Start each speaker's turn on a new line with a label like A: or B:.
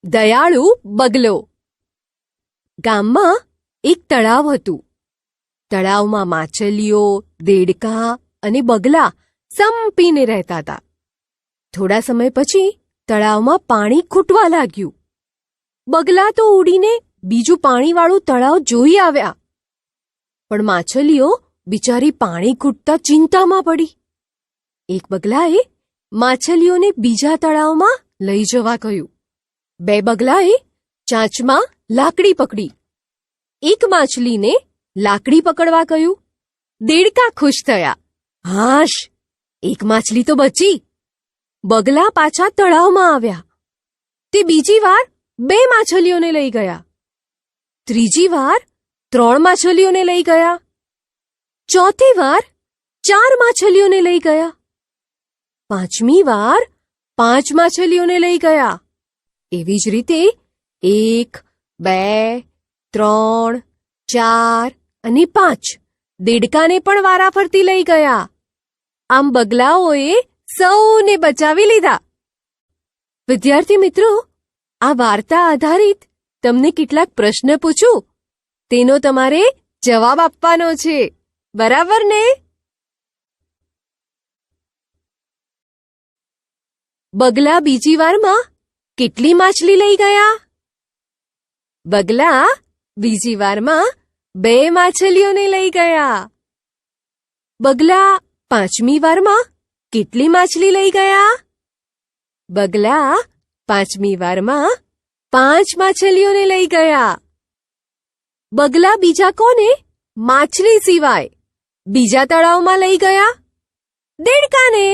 A: દયાળુ બગલો. ગામમાં એક તળાવ હતું. તળાવમાં માછલીઓ, દેડકા અને બગલા સંપીને રહેતા હતા. થોડા સમય પછી તળાવમાં પાણી ખૂટવા લાગ્યું. બગલા તો ઉડીને બીજું પાણીવાળું તળાવ જોઈ આવ્યા, પણ માછલીઓ બિચારી પાણી ખૂટતા ચિંતામાં પડી. એક બગલાએ માછલીઓને બીજા તળાવમાં લઈ જવા કહ્યું. બે બગલાએ ચાંચમાં લાકડી પકડી. એક માછલીને લાકડી પકડવા કહ્યું. દેડકા ખુશ થયા. હાશ, એક માછલી તો બચી. બગલા પાછા તળાવમાં આવ્યા. તે બીજી વાર 2 માછલીઓને લઈ ગયા. ત્રીજી વાર 3 માછલીઓને લઈ ગયા. ચોથી વાર 4 માછલીઓને લઈ ગયા. પાંચમી વાર 5 માછલીઓને લઈ ગયા. એવી જ રીતે 1, 2, 3, 4 અને 5 દેડકાને પણ વારાફરતી લઈ ગયા. આમ બગલાઓએ સૌને બચાવી લીધા. વિદ્યાર્થી મિત્રો, આ વાર્તા આધારિત તમને કેટલાક પ્રશ્ન પૂછું, તેનો તમારે જવાબ આપવાનો છે, બરાબર ને? બગલા બીજી વારમાં કેટલી માછલી લઈ ગયા? બગલા બીજી વારમાં 2 માછલીઓને લઈ ગયા. બગલા પાંચમી વારમાં કેટલી માછલી લઈ ગયા? બગલા પાંચમી વારમાં 5 માછલીઓને લઈ ગયા. બગલા બીજા કોને માછલી સિવાય બીજા તળાવમાં લઈ ગયા? દેડકાને.